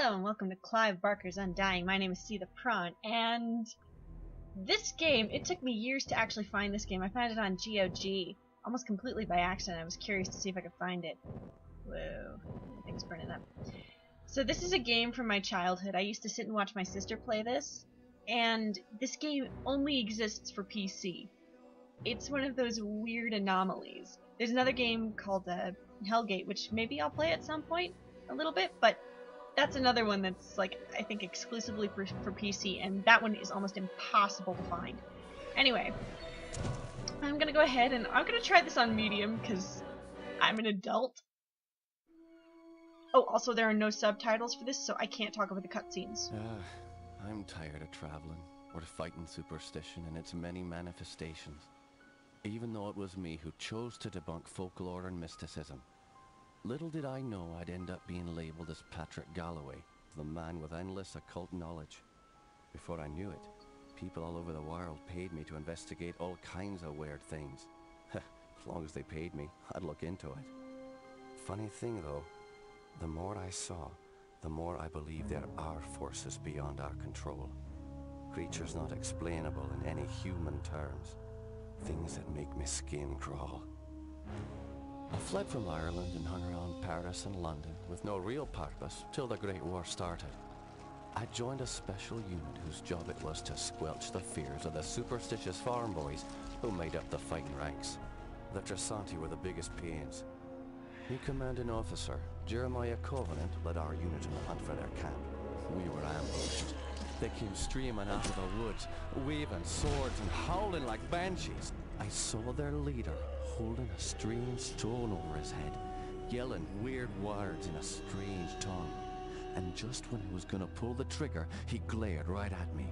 Hello and welcome to Clive Barker's Undying. My name is c.theprawn, and this game, it took me years to actually find this game. I found it on GOG, almost completely by accident. I was curious to see if I could find it. Whoa, everything's burning up. So this is a game from my childhood. I used to sit and watch my sister play this, and this game only exists for PC. It's one of those weird anomalies. There's another game called Hellgate, which maybe I'll play at some point, a little bit, but that's another one that's, like, I think exclusively for PC, and that one is almost impossible to find. Anyway, I'm gonna go ahead and I'm gonna try this on medium, because I'm an adult. Oh, also there are no subtitles for this, so I can't talk over the cutscenes. I'm tired of traveling, or fighting superstition in its many manifestations. Even though it was me who chose to debunk folklore and mysticism. Little did I know I'd end up being labelled as Patrick Galloway, the man with endless occult knowledge. Before I knew it, people all over the world paid me to investigate all kinds of weird things. As long as they paid me, I'd look into it. Funny thing though, the more I saw, the more I believed there are forces beyond our control. Creatures not explainable in any human terms. Things that make my skin crawl. I fled from Ireland and hung around Paris and London with no real purpose till the Great War started. I joined a special unit whose job it was to squelch the fears of the superstitious farm boys who made up the fighting ranks. The Trasanti were the biggest pains. New commanding officer, Jeremiah Covenant, led our unit on the hunt for their camp. We were ambushed. They came streaming out of the woods, waving swords and howling like banshees. I saw their leader holding a strange stone over his head, yelling weird words in a strange tongue. And just when I was gonna pull the trigger, he glared right at me.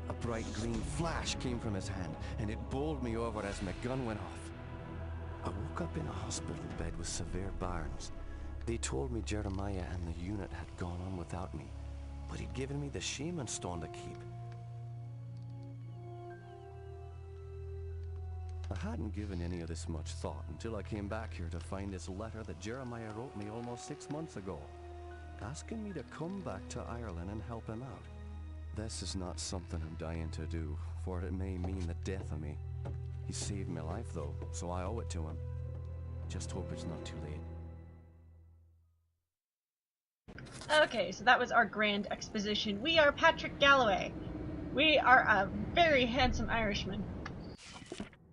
A bright green flash came from his hand, and it bowled me over as my gun went off. I woke up in a hospital bed with severe burns. They told me Jeremiah and the unit had gone on without me, but he'd given me the shaman stone to keep. I hadn't given any of this much thought until I came back here to find this letter that Jeremiah wrote me almost 6 months ago, asking me to come back to Ireland and help him out. This is not something I'm dying to do, for it may mean the death of me. He saved my life though, so I owe it to him. Just hope it's not too late. Okay, so that was our grand exposition. We are Patrick Galloway. We are a very handsome Irishman.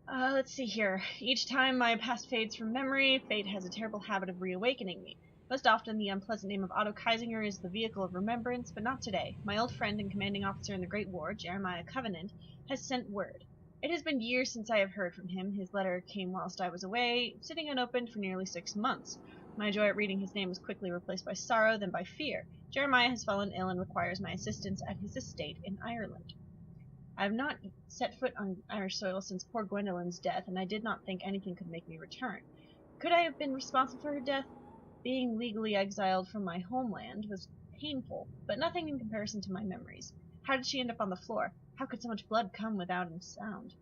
Let's see here. Each time my past fades from memory, fate has a terrible habit of reawakening me. Most often, the unpleasant name of Otto Kaisinger is the vehicle of remembrance, but not today. My old friend and commanding officer in the Great War, Jeremiah Covenant, has sent word. It has been years since I have heard from him. His letter came whilst I was away, sitting unopened for nearly 6 months. My joy at reading his name was quickly replaced by sorrow, then by fear. Jeremiah has fallen ill and requires my assistance at his estate in Ireland. I have not set foot on Irish soil since poor Gwendolyn's death, and I did not think anything could make me return. Could I have been responsible for her death? Being legally exiled from my homeland was painful, but nothing in comparison to my memories. How did she end up on the floor? How could so much blood come without a sound?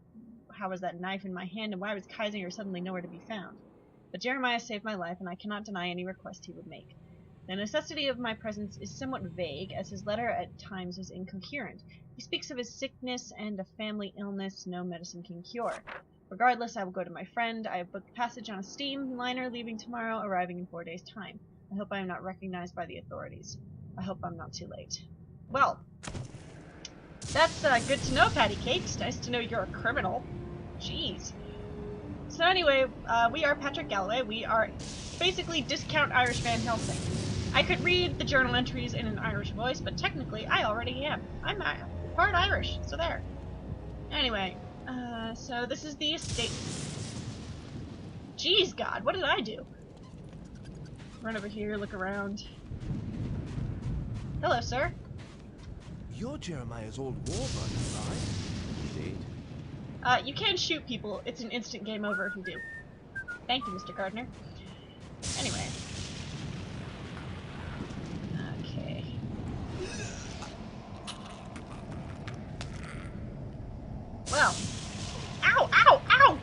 How was that knife in my hand, and why was Kaisinger suddenly nowhere to be found? But Jeremiah saved my life, and I cannot deny any request he would make. The necessity of my presence is somewhat vague, as his letter at times was incoherent. He speaks of his sickness and a family illness no medicine can cure. Regardless, I will go to my friend. I have booked passage on a steam liner leaving tomorrow, arriving in 4 days' time. I hope I am not recognized by the authorities. I hope I'm not too late. Well, that's good to know, Patty Cake. It's nice to know you're a criminal. Jeez. So anyway, we are Patrick Galloway. We are basically discount Irish Van Helsing. I could read the journal entries in an Irish voice, but technically I already am. I'm part Irish, so there. Anyway, so this is the estate. Jeez, God, what did I do? Run over here, look around. Hello, sir. You're Jeremiah's old war buddy, right? Indeed. You can shoot people. It's an instant game over if you do. Thank you, Mr. Gardner. Anyway. Okay. Well. Ow! Ow! Ow!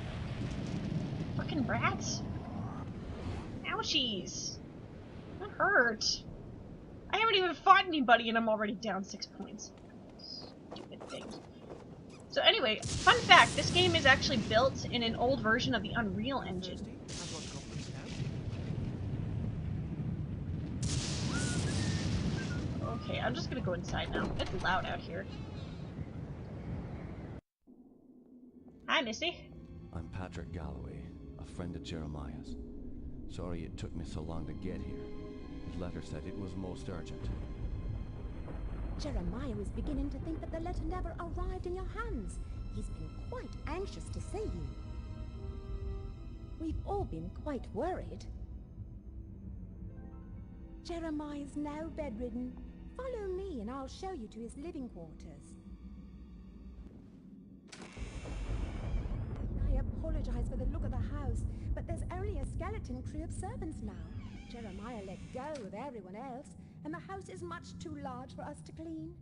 Fucking rats. Ouchies. That hurt. I haven't even fought tag anybody and I'm already down 6 points. Stupid things. So anyway, fun fact, this game is actually built in an old version of the Unreal Engine. Okay, I'm just gonna go inside now. It's loud out here. Hi, Missy. I'm Patrick Galloway, a friend of Jeremiah's. Sorry it took me so long to get here. His letter said it was most urgent. Jeremiah is beginning to think that the letter never arrived in your hands. He's been quite anxious to see you. We've all been quite worried. Jeremiah's now bedridden. Follow me and I'll show you to his living quarters. I apologize for the look of the house, but there's only a skeleton crew of servants now. Jeremiah let go of everyone else, and the house is much too large for us to clean.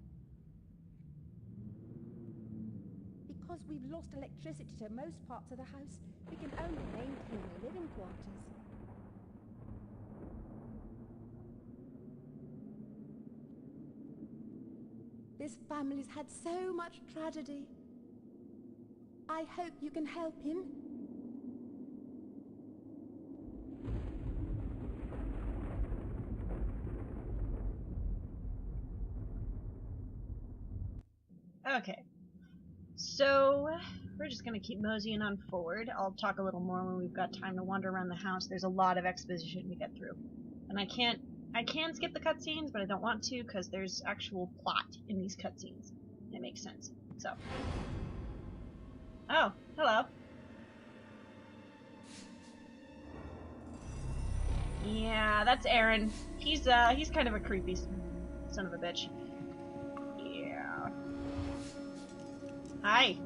Because we've lost electricity to most parts of the house, we can only maintain the living quarters. This family's had so much tragedy. I hope you can help him. Okay. So, we're just gonna keep moseying on forward. I'll talk a little more when we've got time to wander around the house. There's a lot of exposition to get through. And I can skip the cutscenes, but I don't want to because there's actual plot in these cutscenes. It makes sense. So. Oh, hello. Yeah, that's Aaron. He's kind of a creepy son of a bitch. Yeah. Hi.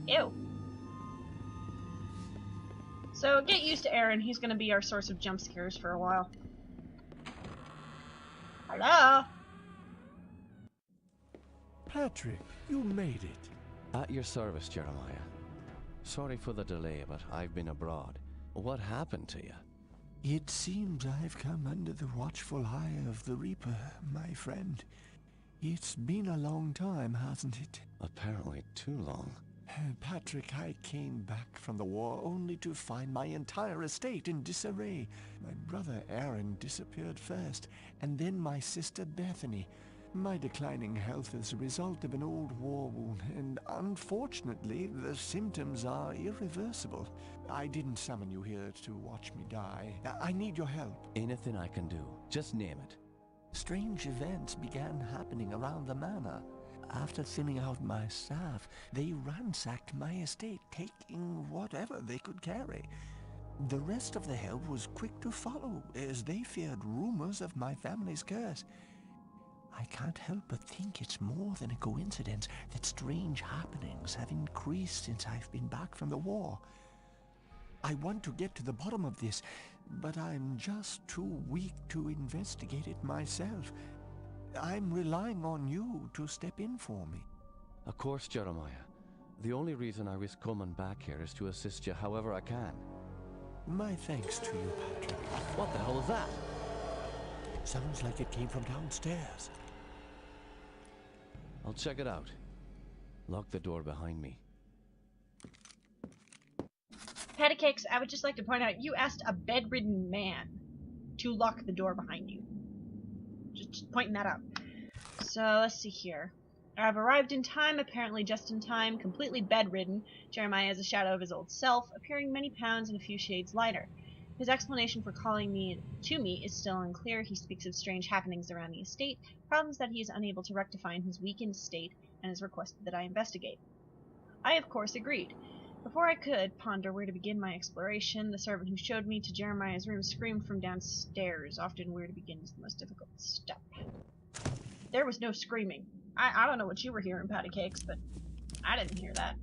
Ew. So get used to Aaron. He's gonna be our source of jump scares for a while. Hello. Patrick, you made it. At your service, Jeremiah. Sorry for the delay, but I've been abroad. What happened to you? It seems I've come under the watchful eye of the Reaper, my friend. It's been a long time, hasn't it? Apparently too long. Patrick, I came back from the war only to find my entire estate in disarray. My brother Aaron disappeared first, and then my sister Bethany. My declining health is a result of an old war wound, and unfortunately, the symptoms are irreversible. I didn't summon you here to watch me die. I need your help. Anything I can do. Just name it. Strange events began happening around the manor. After thinning out my staff, they ransacked my estate, taking whatever they could carry. The rest of the help was quick to follow, as they feared rumors of my family's curse. I can't help but think it's more than a coincidence that strange happenings have increased since I've been back from the war. I want to get to the bottom of this, but I'm just too weak to investigate it myself. I'm relying on you to step in for me. Of course, Jeremiah. The only reason I risk coming back here is to assist you however I can. My thanks to you, Patrick. What the hell is that? Sounds like it came from downstairs. I'll check it out. Lock the door behind me. Patty Cakes, I would just like to point out, you asked a bedridden man to lock the door behind you. Just pointing that out. So, let's see here. I've arrived in time, apparently just in time, completely bedridden. Jeremiah is a shadow of his old self, appearing many pounds and a few shades lighter. His explanation for calling to me is still unclear. He speaks of strange happenings around the estate, problems that he is unable to rectify in his weakened state, and has requested that I investigate. I, of course, agreed. Before I could ponder where to begin my exploration, the servant who showed me to Jeremiah's room screamed from downstairs. Often where to begin is the most difficult step. There was no screaming. I don't know what you were hearing, Patty Cakes, but I didn't hear that.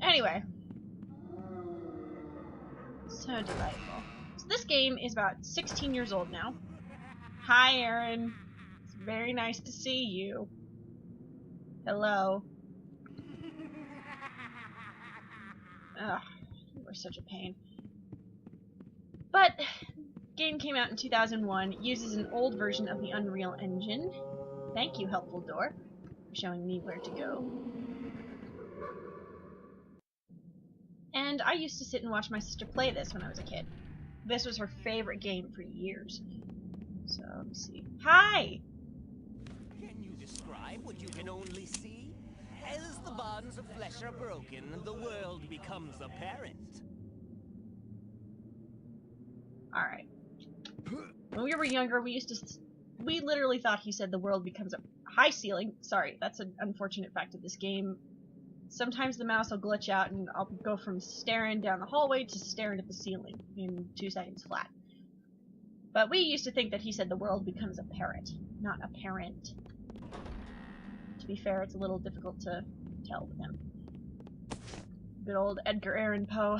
Anyway. So delightful. So this game is about 16 years old now. Hi, Aaron. It's very nice to see you. Hello. Ugh, you are such a pain. But game came out in 2001, uses an old version of the Unreal Engine. Thank you, helpful door, for showing me where to go. And I used to sit and watch my sister play this when I was a kid. This was her favorite game for years. So, let me see. Hi! Can you describe what you can only see? As the bonds of flesh are broken, the world becomes apparent. Alright. When we were younger, we literally thought he said the world becomes a high ceiling. Sorry, that's an unfortunate fact of this game. Sometimes the mouse will glitch out and I'll go from staring down the hallway to staring at the ceiling in 2 seconds flat. But we used to think that he said the world becomes apparent, not apparent. To be fair, it's a little difficult to tell with him. Good old Edgar Allan Poe.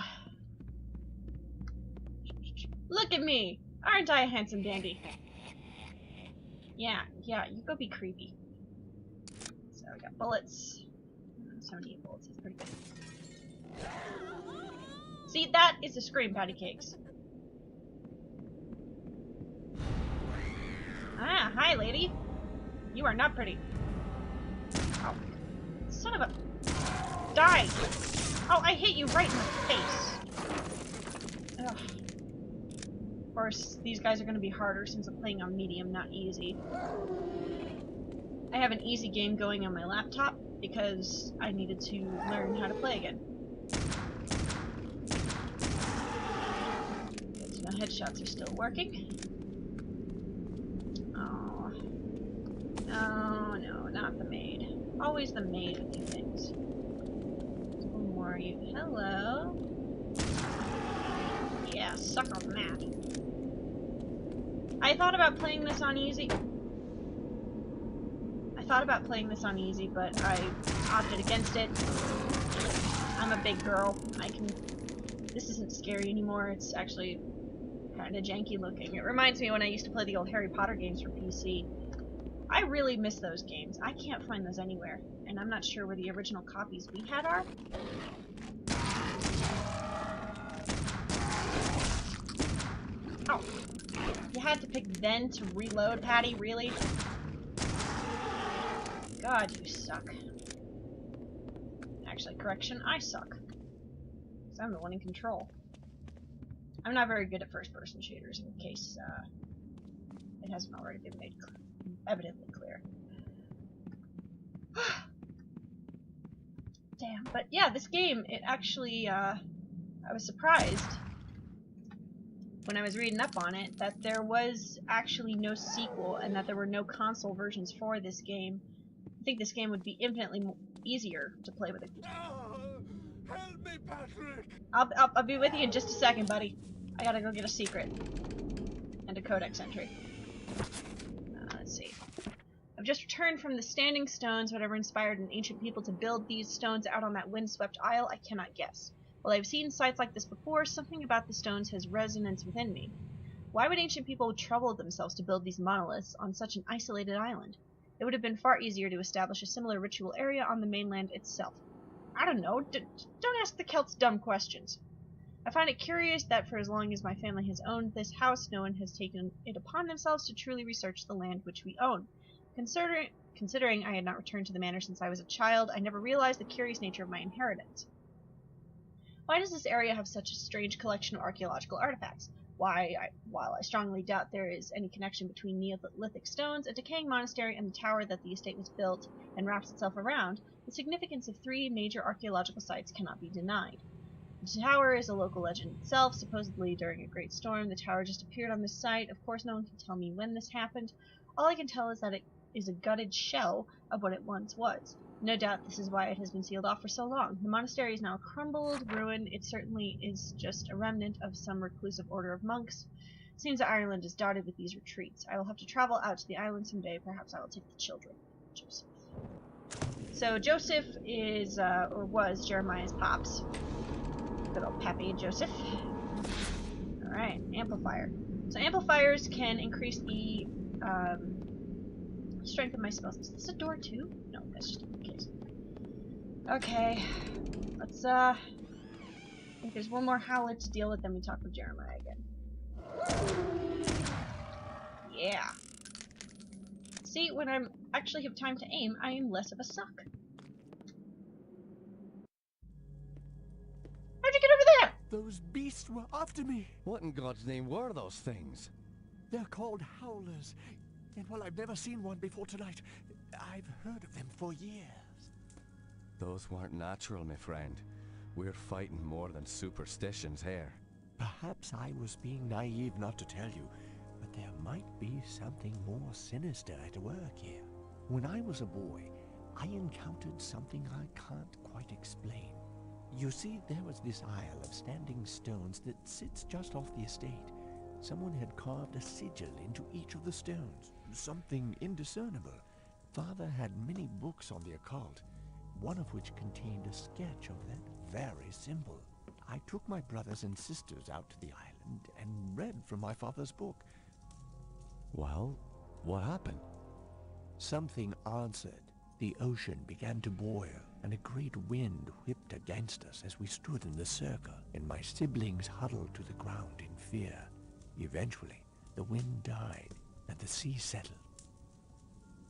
Look at me! Aren't I a handsome dandy? Yeah, you go be creepy. So we got bullets. 78 bullets, that's pretty good. See, that is a scream, patty cakes. Ah, hi, lady. You are not pretty. Oh, son of a... Die! Oh, I hit you right in the face. Ugh. Of course, these guys are going to be harder since I'm playing on medium, not easy. I have an easy game going on my laptop because I needed to learn how to play again. Okay, so my headshots are still working. Oh. No, not the maid. Always the maid of these things. There's one more of you. Hello? Yeah, suck on that. I thought about playing this on easy. But I opted against it. I'm a big girl. This isn't scary anymore. It's actually kind of janky looking. It reminds me when I used to play the old Harry Potter games for PC. I really miss those games. I can't find those anywhere. And I'm not sure where the original copies we had are. Oh. You had to pick then to reload, Patty? Really? God, you suck. Actually, correction, I suck. Because I'm the one in control. I'm not very good at first-person shooters, in case it hasn't already been made evidently clear. Damn, but yeah, this game, it actually, I was surprised when I was reading up on it that there was actually no sequel and that there were no console versions for this game. I think this game would be infinitely easier to play with it. Help me, Patrick! I'll be with you in just a second, buddy. I gotta go get a secret. And a codex entry. Let's see. I've just returned from the Standing Stones. Whatever inspired an ancient people to build these stones out on that windswept isle, I cannot guess. While I've seen sites like this before, something about the stones has resonance within me. Why would ancient people trouble themselves to build these monoliths on such an isolated island? It would have been far easier to establish a similar ritual area on the mainland itself. I don't know. Don't ask the Celts dumb questions. I find it curious that for as long as my family has owned this house, no one has taken it upon themselves to truly research the land which we own. Considering I had not returned to the manor since I was a child, I never realized the curious nature of my inheritance. Why does this area have such a strange collection of archaeological artifacts? While I strongly doubt there is any connection between Neolithic stones, a decaying monastery, and the tower that the estate was built and wraps itself around, the significance of 3 major archaeological sites cannot be denied. The tower is a local legend itself. Supposedly during a great storm, the tower just appeared on this site. Of course, no one can tell me when this happened. All I can tell is that it is a gutted shell of what it once was. No doubt this is why it has been sealed off for so long. The monastery is now a crumbled ruin. It certainly is just a remnant of some reclusive order of monks. It seems that Ireland is dotted with these retreats. I will have to travel out to the island someday. Perhaps I will take the children. Joseph. So Joseph is, or was, Jeremiah's pops. Good old Pappy Joseph. Alright, amplifier. So amplifiers can increase the strength of my spells. Is this a door too? No, that's just a case. Okay. Let's I think there's one more howler to deal with, then we talk with Jeremiah again. See, when I actually have time to aim, I am less of a suck. How'd you get over there? Those beasts were after me. What in God's name were those things? They're called howlers. And while I've never seen one before tonight, I've heard of them for years. Those weren't natural, my friend. We're fighting more than superstitions here. Perhaps I was being naive not to tell you, but there might be something more sinister at work here. When I was a boy, I encountered something I can't quite explain. You see, there was this isle of standing stones that sits just off the estate. Someone had carved a sigil into each of the stones, something indiscernible. Father had many books on the occult, one of which contained a sketch of that very symbol. I took my brothers and sisters out to the island and read from my father's book. Well, what happened? Something answered. The ocean began to boil, and a great wind whipped against us as we stood in the circle, and my siblings huddled to the ground in fear. Eventually, the wind died, and the sea settled.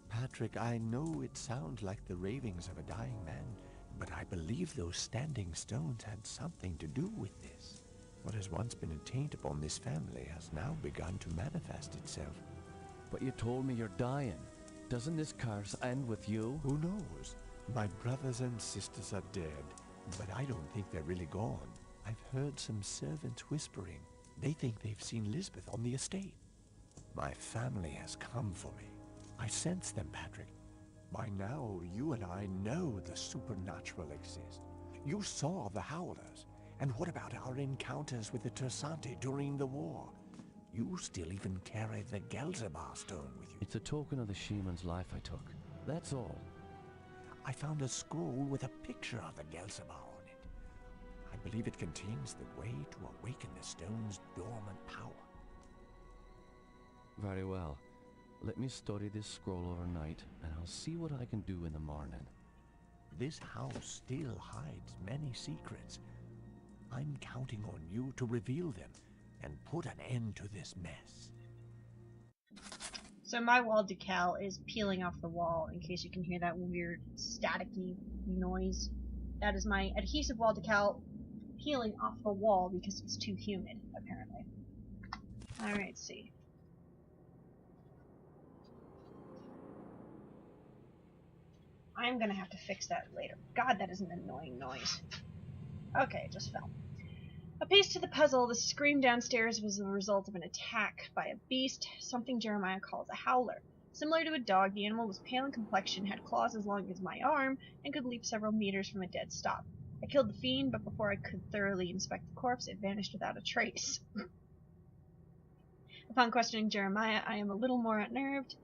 Patrick, I know it sounds like the ravings of a dying man, but I believe those standing stones had something to do with this. What has once been a taint upon this family has now begun to manifest itself. But you told me you're dying. Doesn't this curse end with you? Who knows? My brothers and sisters are dead, but I don't think they're really gone. I've heard some servants whispering. They think they've seen Lisbeth on the estate. My family has come for me. I sense them, Patrick. By now, you and I know the supernatural exists. You saw the Howlers. And what about our encounters with the Tersante during the war? You still even carry the Gelzerbar stone with you. It's a token of the shaman's life I took. That's all. I found a scroll with a picture of the Gelzerbar on it. I believe it contains the way to awaken the stone's dormant power. Very well. Let me study this scroll overnight, and I'll see what I can do in the morning. This house still hides many secrets. I'm counting on you to reveal them and put an end to this mess. So my wall decal is peeling off the wall, in case you can hear that weird staticky noise. That is my adhesive wall decal peeling off the wall because it's too humid, apparently. Alright, let's see. I'm gonna have to fix that later. God, that is an annoying noise. Okay, it just fell. A piece to the puzzle, the scream downstairs was the result of an attack by a beast, something Jeremiah calls a howler. Similar to a dog, the animal was pale in complexion, had claws as long as my arm, and could leap several meters from a dead stop. I killed the fiend, but before I could thoroughly inspect the corpse, it vanished without a trace. Upon questioning Jeremiah, I am a little more unnerved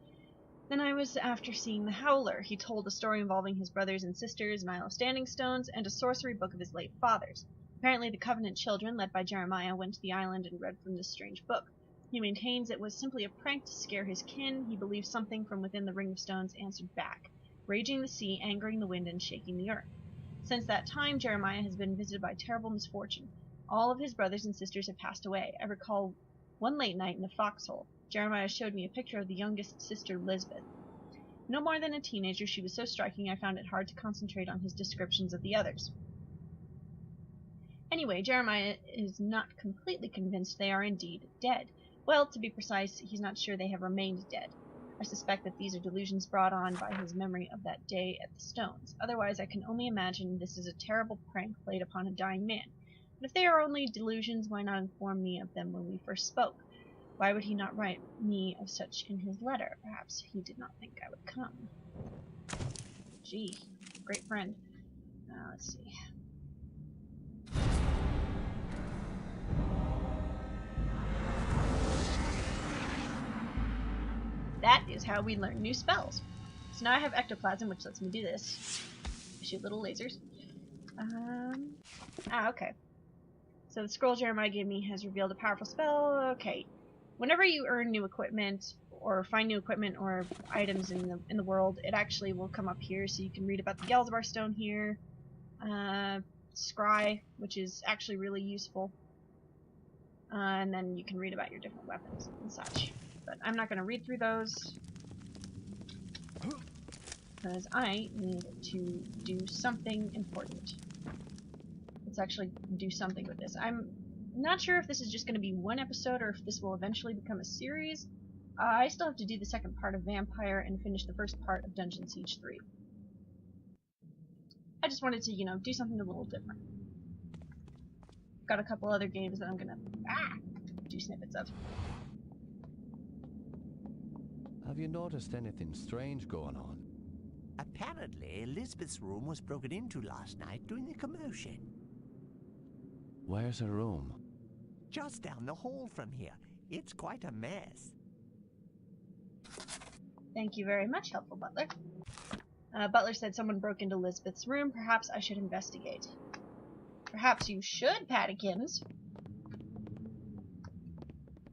than I was after seeing the howler. He told a story involving his brothers and sisters, an Isle of Standing Stones, and a sorcery book of his late father's. Apparently the Covenant children, led by Jeremiah, went to the island and read from this strange book. He maintains it was simply a prank to scare his kin. He believes something from within the Ring of Stones answered back, raging the sea, angering the wind, and shaking the earth. Since that time, Jeremiah has been visited by terrible misfortune. All of his brothers and sisters have passed away. I recall one late night in the foxhole. Jeremiah showed me a picture of the youngest sister, Lisbeth. No more than a teenager, she was so striking I found it hard to concentrate on his descriptions of the others. Anyway, Jeremiah is not completely convinced they are indeed dead. Well, to be precise, he's not sure they have remained dead. I suspect that these are delusions brought on by his memory of that day at the Stones. Otherwise, I can only imagine this is a terrible prank played upon a dying man. But if they are only delusions, why not inform me of them when we first spoke? Why would he not write me of such in his letter? Perhaps he did not think I would come. Gee, great friend. Let's see. That is how we learn new spells. So now I have ectoplasm, which lets me do this. Shoot little lasers. Okay. So the scroll Jeremiah gave me has revealed a powerful spell. Okay. Whenever you earn new equipment, or find new equipment or items in the world, it actually will come up here, so you can read about the Gelzerbar stone here. Scry, which is actually really useful. And then you can read about your different weapons and such. But I'm not going to read through those. Because I need to do something important. Let's actually do something with this. I'm not sure if this is just going to be one episode or if this will eventually become a series. I still have to do the second part of Vampire and finish the first part of Dungeon Siege 3. I just wanted to, you know, do something a little different. Got a couple other games that I'm going to do snippets of. Have you noticed anything strange going on? Apparently, Elizabeth's room was broken into last night during the commotion. Where's her room? Just down the hall from here. It's quite a mess. Thank you very much, helpful Butler. Butler said someone broke into Elizabeth's room. Perhaps I should investigate. Perhaps you should, Pattykins.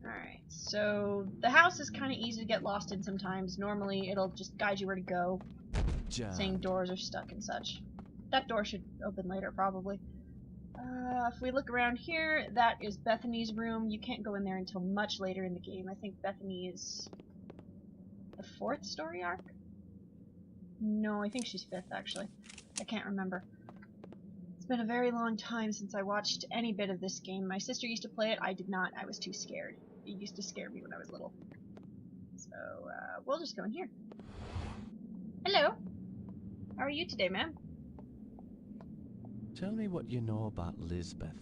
Alright, so the house is kind of easy to get lost in sometimes. Normally, it'll just guide you where to go, saying doors are stuck and such. That door should open later, probably. If we look around here, that is Bethany's room. You can't go in there until much later in the game. I think Bethany is the 4th story arc? No, I think she's 5th, actually. I can't remember. It's been a very long time since I watched any bit of this game. My sister used to play it. I did not. I was too scared. It used to scare me when I was little. So, we'll just go in here. Hello. How are you today, ma'am? Tell me what you know about Lisbeth.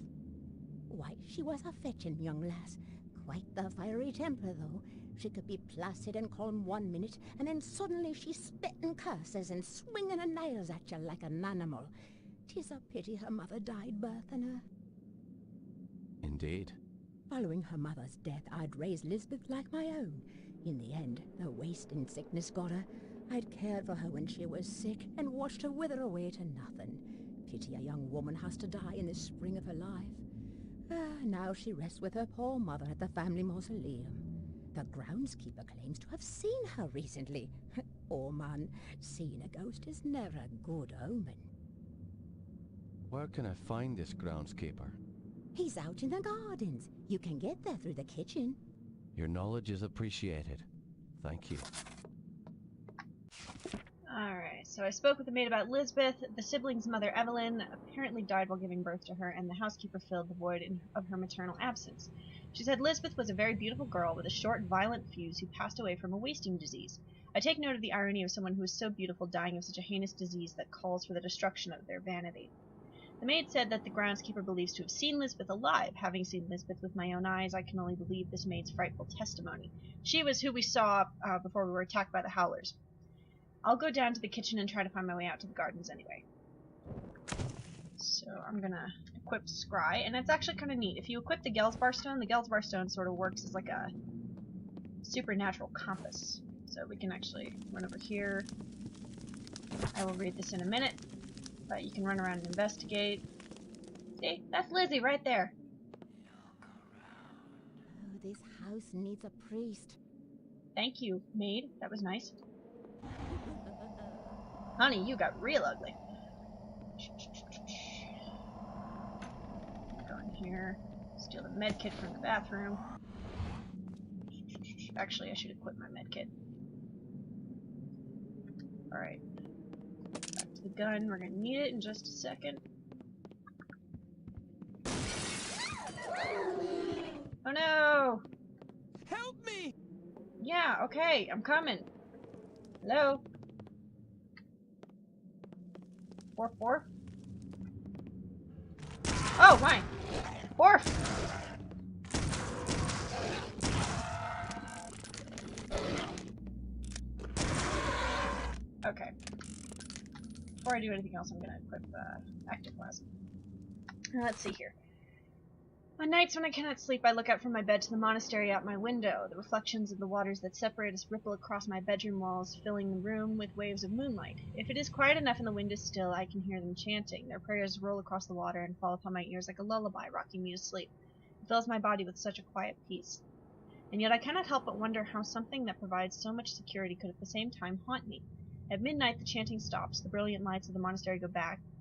Why, she was a fetching young lass. Quite the fiery temper, though. She could be placid and calm one minute, and then suddenly she's spitting curses and swinging her nails at you like an animal. 'Tis a pity her mother died birthing her. Indeed. Following her mother's death, I'd raised Lisbeth like my own. In the end, the wasting sickness got her. I'd cared for her when she was sick and watched her wither away to nothing. Pity a young woman has to die in the spring of her life. Now she rests with her poor mother at the family mausoleum. The groundskeeper claims to have seen her recently. Oh man, seeing a ghost is never a good omen. Where can I find this groundskeeper? He's out in the gardens. You can get there through the kitchen. Your knowledge is appreciated. Thank you. Alright, so I spoke with the maid about Lisbeth. The sibling's mother, Evelyn, apparently died while giving birth to her, and the housekeeper filled the void of her maternal absence. She said Lisbeth was a very beautiful girl with a short, violent fuse who passed away from a wasting disease. I take note of the irony of someone who is so beautiful dying of such a heinous disease that calls for the destruction of their vanity. The maid said that the groundskeeper believes to have seen Lisbeth alive. Having seen Lisbeth with my own eyes, I can only believe this maid's frightful testimony. She was who we saw before we were attacked by the Howlers. I'll go down to the kitchen and try to find my way out to the gardens anyway. So I'm gonna equip Scry, and it's actually kind of neat. If you equip the Gelsbar Stone sort of works as like a supernatural compass. So we can actually run over here. I will read this in a minute, but you can run around and investigate. See? That's Lizzie right there. Oh, this house needs a priest. Thank you, maid. That was nice. Honey, you got real ugly. Go in here. Steal the medkit from the bathroom. Actually, I should equip my medkit. Alright. Back to the gun. We're gonna need it in just a second. Oh no! Help me! Yeah, okay, I'm coming. Hello? 4-4? Oh, my! 4! Okay. Before I do anything else, I'm gonna equip Ectoplasm. Let's see here. On nights when I cannot sleep, I look out from my bed to the monastery out my window. The reflections of the waters that separate us ripple across my bedroom walls, filling the room with waves of moonlight. If it is quiet enough and the wind is still, I can hear them chanting. Their prayers roll across the water and fall upon my ears like a lullaby, rocking me to sleep. It fills my body with such a quiet peace. And yet I cannot help but wonder how something that provides so much security could at the same time haunt me. At midnight, the chanting stops. The brilliant lights of the monastery go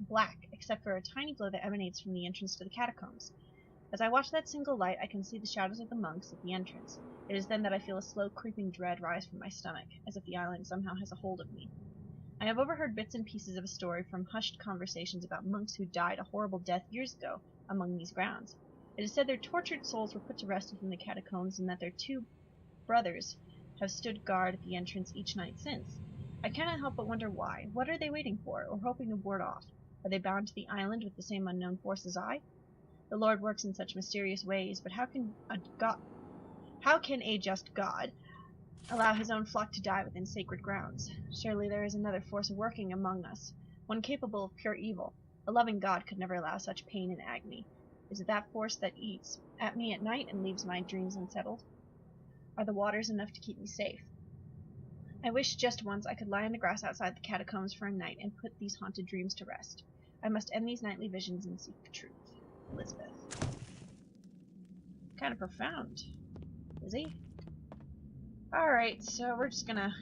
black, except for a tiny glow that emanates from the entrance to the catacombs. As I watch that single light, I can see the shadows of the monks at the entrance. It is then that I feel a slow creeping dread rise from my stomach, as if the island somehow has a hold of me. I have overheard bits and pieces of a story from hushed conversations about monks who died a horrible death years ago among these grounds. It is said their tortured souls were put to rest within the catacombs, and that their 2 brothers have stood guard at the entrance each night since. I cannot help but wonder why. What are they waiting for, or hoping to ward off? Are they bound to the island with the same unknown force as I? The Lord works in such mysterious ways, but how can a just God allow his own flock to die within sacred grounds? Surely there is another force working among us, one capable of pure evil. A loving God could never allow such pain and agony. Is it that force that eats at me at night and leaves my dreams unsettled? Are the waters enough to keep me safe? I wish just once I could lie in the grass outside the catacombs for a night and put these haunted dreams to rest. I must end these nightly visions and seek the truth. Elizabeth. Kind of profound. Is he? Alright, so we're just gonna...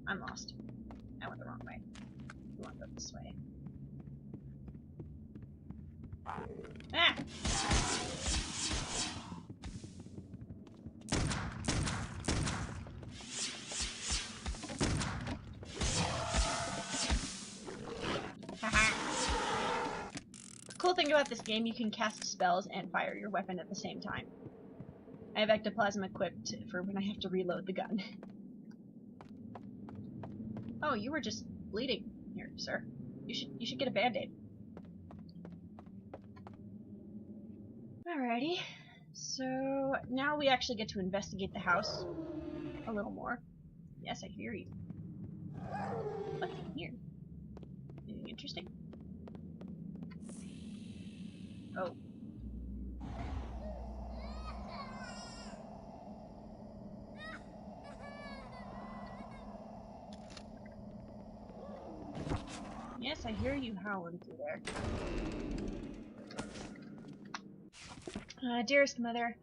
I'm lost. I went the wrong way. We want to go this way. Ah! The cool thing about this game, you can cast spells and fire your weapon at the same time. I have ectoplasm equipped for when I have to reload the gun. Oh, you were just bleeding here, sir. You should get a band-aid. Alrighty. So now we actually get to investigate the house a little more. Yes, I hear you. What's in here? Anything interesting? Oh. Yes, I hear you howling through there. Dearest mother,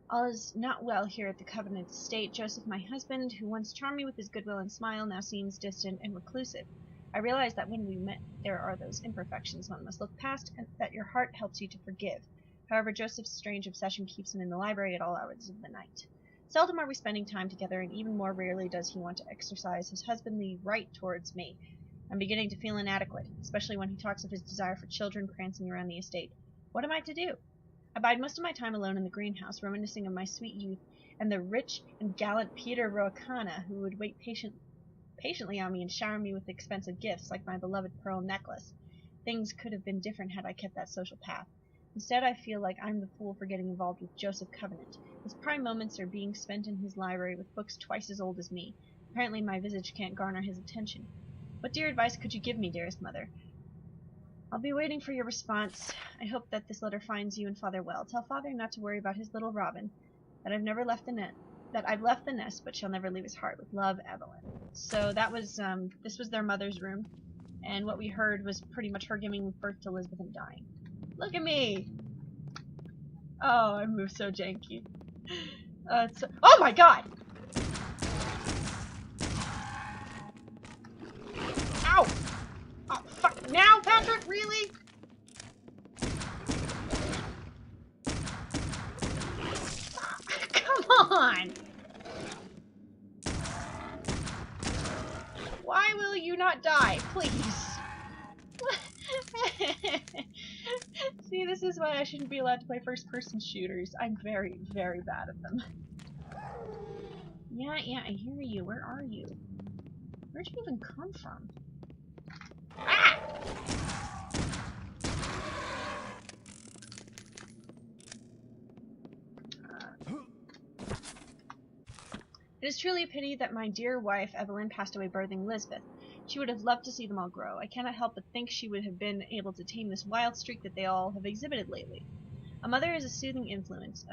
all is not well here at the Covenant Estate. Joseph, my husband, who once charmed me with his goodwill and smile, now seems distant and reclusive. I realize that when we met, there are those imperfections one must look past, and that your heart helps you to forgive. However, Joseph's strange obsession keeps him in the library at all hours of the night. Seldom are we spending time together, and even more rarely does he want to exercise his husbandly right towards me. I'm beginning to feel inadequate, especially when he talks of his desire for children prancing around the estate. What am I to do? I bide most of my time alone in the greenhouse, reminiscing of my sweet youth and the rich and gallant Peter Roacana, who would wait patiently on me and shower me with expensive gifts, like my beloved pearl necklace. Things could have been different had I kept that social path. Instead, I feel like I'm the fool for getting involved with Joseph Covenant. His prime moments are being spent in his library with books twice as old as me. Apparently my visage can't garner his attention. What dear advice could you give me, dearest mother? I'll be waiting for your response. I hope that this letter finds you and Father well. Tell Father not to worry about his little Robin, that I've left the nest, but shall never leave his heart. With love, Evelyn. So that was, this was their mother's room, and what we heard was pretty much her giving birth to Elizabeth and dying. Look at me! Oh, I move so janky. Oh my god! Ow! Oh, fuck. Now, Patrick? Really? Come on! Why will you not die? Please. See, this is why I shouldn't be allowed to play first-person shooters. I'm very, very bad at them. Yeah, I hear you. Where are you? Where'd you even come from? Ah! It is truly a pity that my dear wife, Evelyn, passed away birthing Lisbeth. She would have loved to see them all grow. I cannot help but think she would have been able to tame this wild streak that they all have exhibited lately. A mother is a soothing influence.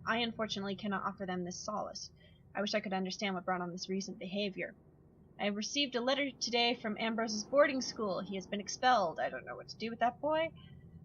I unfortunately cannot offer them this solace. I wish I could understand what brought on this recent behavior. I have received a letter today from Ambrose's boarding school. He has been expelled. I don't know what to do with that boy.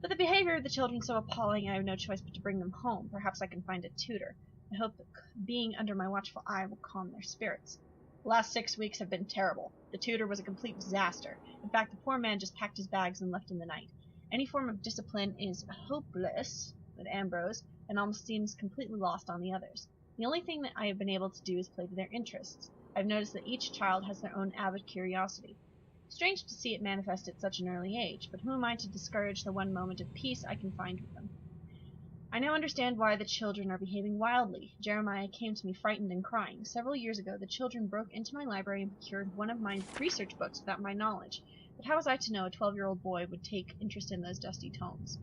But the behavior of the children is so appalling I have no choice but to bring them home. Perhaps I can find a tutor. I hope that being under my watchful eye will calm their spirits. The last 6 weeks have been terrible. The tutor was a complete disaster. In fact, the poor man just packed his bags and left in the night. Any form of discipline is hopeless with Ambrose. and almost seems completely lost on the others. The only thing that I have been able to do is play to their interests. I've noticed that each child has their own avid curiosity. Strange to see it manifest at such an early age, but who am I to discourage the one moment of peace I can find with them? I now understand why the children are behaving wildly. Jeremiah came to me frightened and crying. Several years ago, the children broke into my library and procured one of my research books without my knowledge. But how was I to know a 12-year-old boy would take interest in those dusty tomes?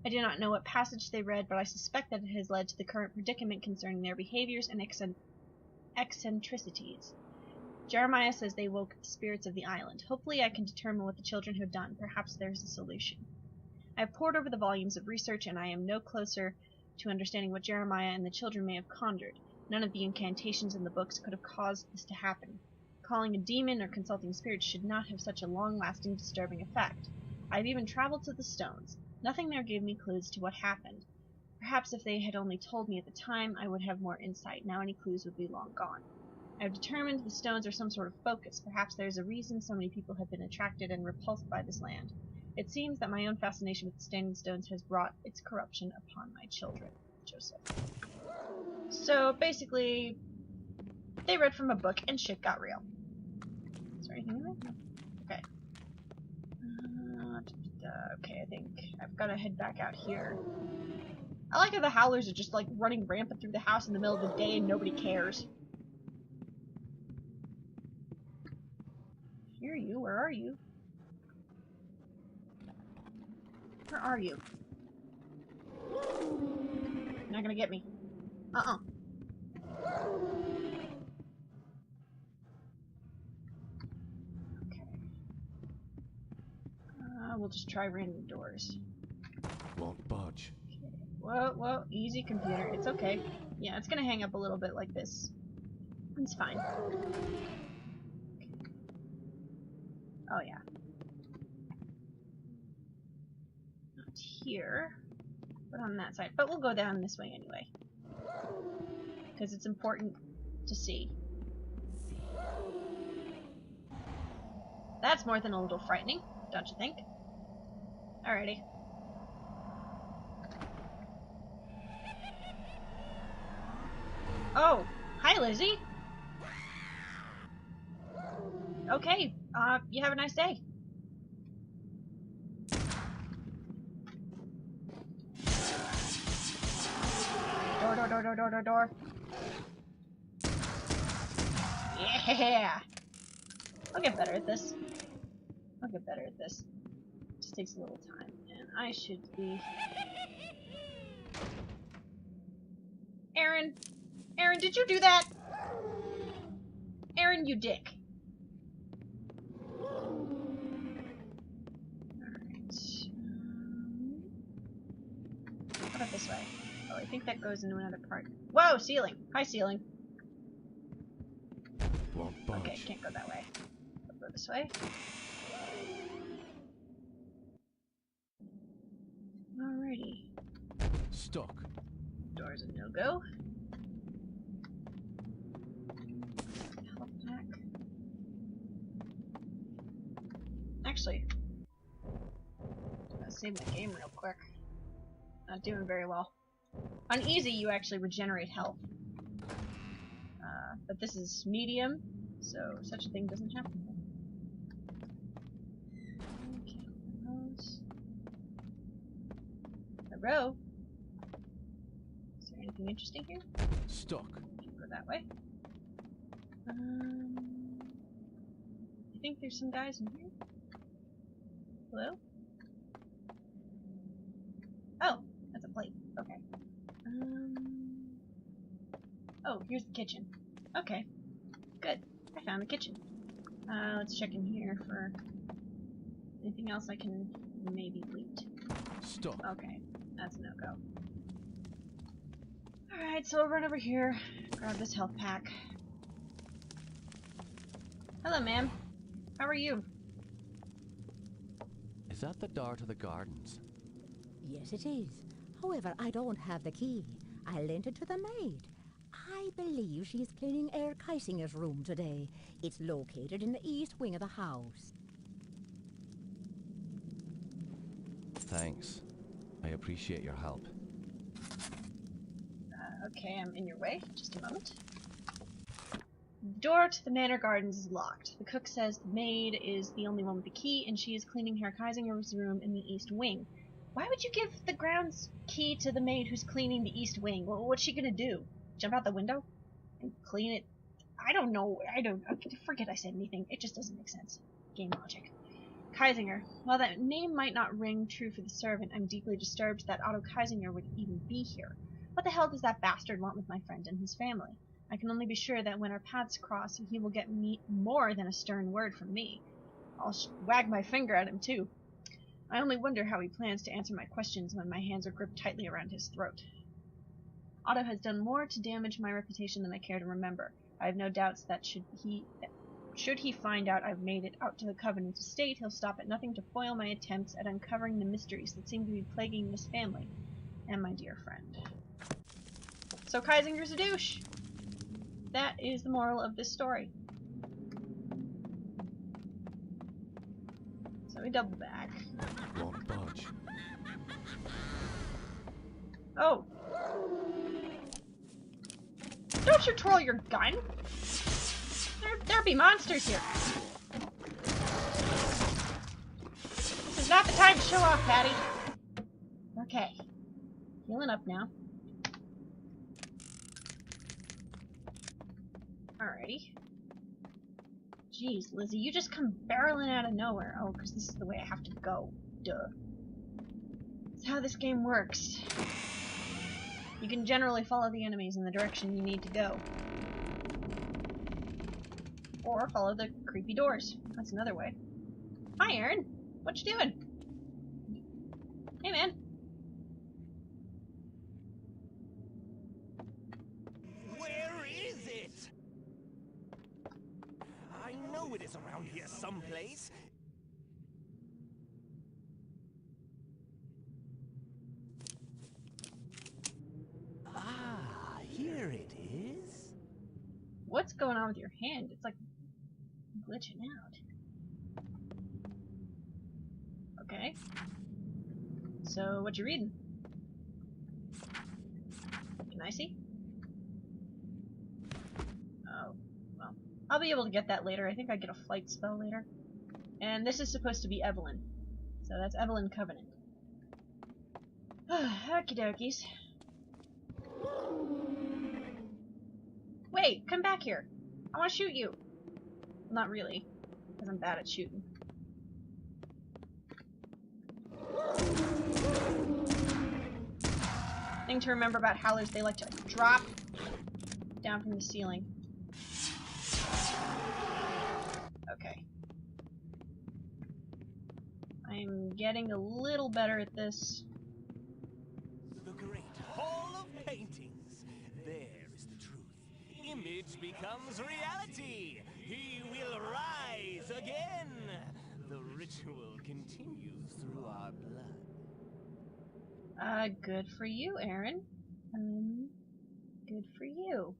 I do not know what passage they read, but I suspect that it has led to the current predicament concerning their behaviors and eccentricities. Jeremiah says they woke the spirits of the island. Hopefully I can determine what the children have done. Perhaps there's a solution. I have pored over the volumes of research, and I am no closer to understanding what Jeremiah and the children may have conjured. None of the incantations in the books could have caused this to happen. Calling a demon or consulting spirits should not have such a long-lasting, disturbing effect. I have even traveled to the stones. Nothing there gave me clues to what happened. Perhaps if they had only told me at the time, I would have more insight. Now any clues would be long gone. I have determined the stones are some sort of focus. Perhaps there is a reason so many people have been attracted and repulsed by this land. It seems that my own fascination with the standing stones has brought its corruption upon my children. Joseph. So basically, they read from a book and shit got real. Is there anything in there? No. Okay. Okay, I think I've got to head back out here. I like how the howlers are just like running rampant through the house in the middle of the day and nobody cares. Hear you? Where are you? Where are you? You're not gonna get me. Uh-uh. Okay. We'll just try random doors. Won't budge. Okay. Whoa, whoa, easy computer. It's okay. Yeah, it's gonna hang up a little bit like this. It's fine. Oh yeah. Not here, but on that side. But we'll go down this way anyway. Because it's important to see. That's more than a little frightening, don't you think? Alrighty. Oh, hi Lizzie! Okay, you have a nice day. Door. Yeah! I'll get better at this. Just takes a little time, and I should be... Aaron! Aaron, did you do that? Aaron, you dick. What about this way? Oh, I think that goes into another part. Whoa, ceiling! Hi, ceiling. Won't budge. Okay, can't go that way. I'll go this way. Alrighty. Stuck. Door's a no-go. Health pack. Actually, I'll save my game real quick. Not doing very well. On easy, you actually regenerate health. But this is medium, so such a thing doesn't happen. Okay, hello. Is there anything interesting here? Stuck. Can't go that way. I think there's some guys in here. Hello? Oh, that's a plate. Okay. Oh, here's the kitchen. Okay. Good. I found the kitchen. Let's check in here for anything else I can maybe loot. Stuck. Okay. That's a no-go. Alright, so I'll run over here, grab this health pack. Hello, ma'am. How are you? Is that the door to the gardens? Yes, it is. However, I don't have the key. I lent it to the maid. I believe she's cleaning Herr Keisinger's room today. It's located in the east wing of the house. Thanks. I appreciate your help. Okay, I'm in your way. Just a moment. The door to the manor gardens is locked. The cook says the maid is the only one with the key, and she is cleaning Herr Kaisinger's room in the east wing. Why would you give the grounds key to the maid who's cleaning the east wing? Well, what's she gonna do? Jump out the window and clean it? I don't know. Forget I said anything. It just doesn't make sense. Game logic. Kaisinger. While that name might not ring true for the servant, I'm deeply disturbed that Otto Kaisinger would even be here. What the hell does that bastard want with my friend and his family? I can only be sure that when our paths cross, he will get me more than a stern word from me. I'll wag my finger at him, too. I only wonder how he plans to answer my questions when my hands are gripped tightly around his throat. Otto has done more to damage my reputation than I care to remember. I have no doubts that should he find out I've made it out to the Covenant's estate, he'll stop at nothing to foil my attempts at uncovering the mysteries that seem to be plaguing this family and my dear friend. So Kaisinger's a douche! That is the moral of this story. So we double back. Won't budge. Oh! Don't you twirl your gun! There be monsters here! This is not the time to show off, Patty! Okay. Healing up now. Alrighty. Jeez, Lizzie, you just come barreling out of nowhere. Oh, because this is the way I have to go. Duh. That's how this game works. You can generally follow the enemies in the direction you need to go. Or follow the creepy doors. That's another way. Hi, Aaron. What you doing? Hey, man. Where is it? I know it is around here someplace. Ah, here it is. What's going on with your hand? It's like glitching out. Okay. So, what you reading? Can I see? Oh, well. I'll be able to get that later. I think I get a flight spell later. And this is supposed to be Evelyn. So that's Evelyn Covenant. Okie dokies. Wait, come back here. I want to shoot you. Well, not really, because I'm bad at shooting. Thing to remember about howlers, they like to drop down from the ceiling. Okay. I'm getting a little better at this. The great hall of paintings. There is the truth. Image becomes reality. He will rise again. The ritual continues through our blood. Good for you, Aaron. Good for you.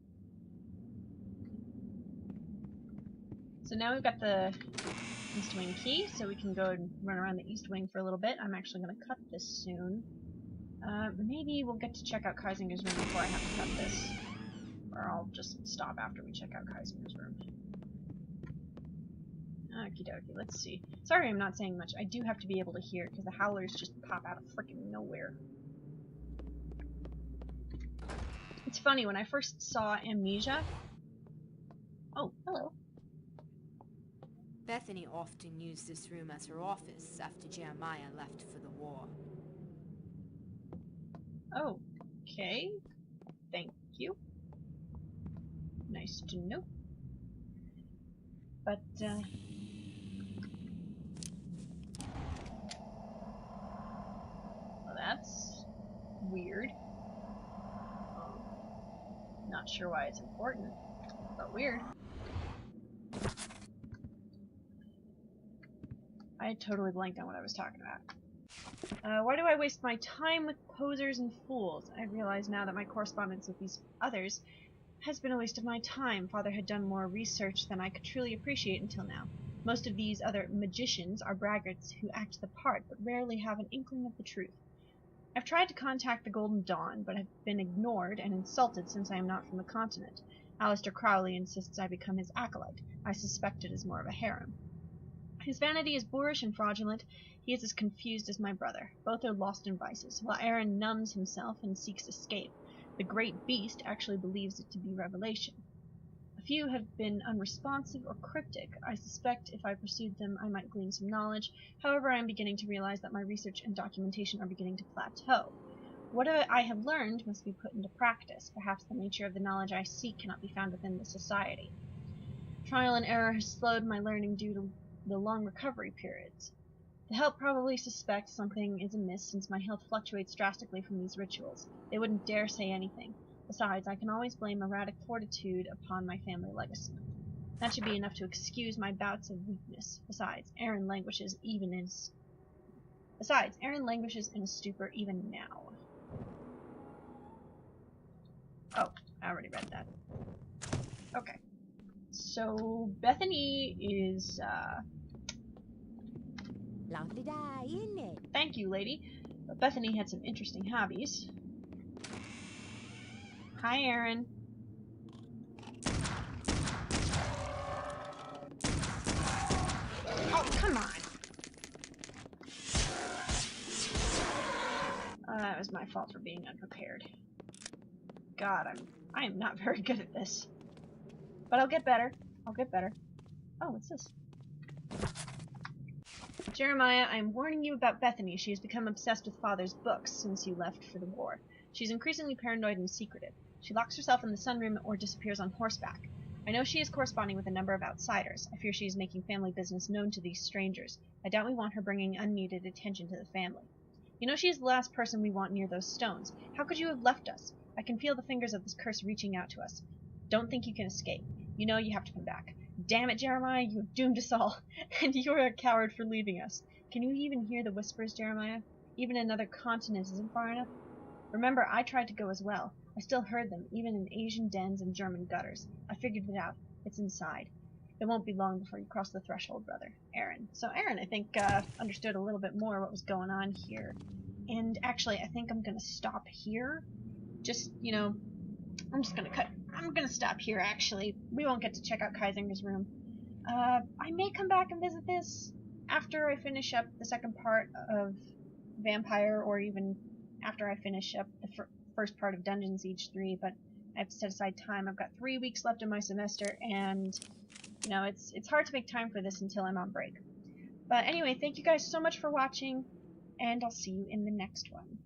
So now we've got the East Wing key, so we can go and run around the East Wing for a little bit. I'm actually going to cut this soon. Maybe we'll get to check out Kaisinger's room before I have to cut this. Or I'll just stop after we check out Kaisinger's room. Okie dokie, let's see. Sorry I'm not saying much. I do have to be able to hear, because the howlers just pop out of frickin' nowhere. It's funny, when I first saw Amnesia... Oh, hello. Bethany often used this room as her office after Jeremiah left for the war. Oh, okay. Thank you. Nice to know. But, well, that's weird. Not sure why it's important, but weird. I totally blanked on what I was talking about. Why do I waste my time with posers and fools? I realize now that my correspondence with these others has been a waste of my time. Father had done more research than I could truly appreciate until now. Most of these other magicians are braggarts who act the part, but rarely have an inkling of the truth. I've tried to contact the Golden Dawn, but have been ignored and insulted since I am not from the continent. Aleister Crowley insists I become his acolyte. I suspect it is more of a harem. His vanity is boorish and fraudulent. He is as confused as my brother. Both are lost in vices, while Aaron numbs himself and seeks escape. The great beast actually believes it to be revelation. A few have been unresponsive or cryptic. I suspect if I pursued them I might glean some knowledge. However, I am beginning to realize that my research and documentation are beginning to plateau. What I have learned must be put into practice. Perhaps the nature of the knowledge I seek cannot be found within the society. Trial and error has slowed my learning due to the long recovery periods. The help probably suspect something is amiss since my health fluctuates drastically from these rituals. They wouldn't dare say anything. Besides, I can always blame erratic fortitude upon my family legacy. That should be enough to excuse my bouts of weakness. Besides, Aaron languishes in a stupor even now. Oh, I already read that. Okay. So, Bethany is, Lovely day, isn't it? Thank you, lady. But Bethany had some interesting hobbies. Hi, Aaron. Oh, come on. That was my fault for being unprepared. God, I am not very good at this. But I'll get better. I'll get better. Oh, what's this? Jeremiah, I am warning you about Bethany. She has become obsessed with Father's books since you left for the war. She is increasingly paranoid and secretive. She locks herself in the sunroom or disappears on horseback. I know she is corresponding with a number of outsiders. I fear she is making family business known to these strangers. I doubt we want her bringing unneeded attention to the family. You know she is the last person we want near those stones. How could you have left us? I can feel the fingers of this curse reaching out to us. Don't think you can escape. You know you have to come back. Damn it, Jeremiah, you have doomed us all, and you are a coward for leaving us. Can you even hear the whispers, Jeremiah? Even another continent isn't far enough? Remember, I tried to go as well. I still heard them, even in Asian dens and German gutters. I figured it out. It's inside. It won't be long before you cross the threshold, brother. Aaron. So Aaron, I think, understood a little bit more what was going on here. And actually, I think I'm going to stop here. Just, you know, I'm going to stop here, actually. We won't get to check out Kaisinger's room. I may come back and visit this after I finish up the second part of Vampire, or even after I finish up the first part of Dungeon Siege 3, but I have to set aside time. I've got 3 weeks left in my semester, and, you know, it's hard to make time for this until I'm on break. But anyway, thank you guys so much for watching, and I'll see you in the next one.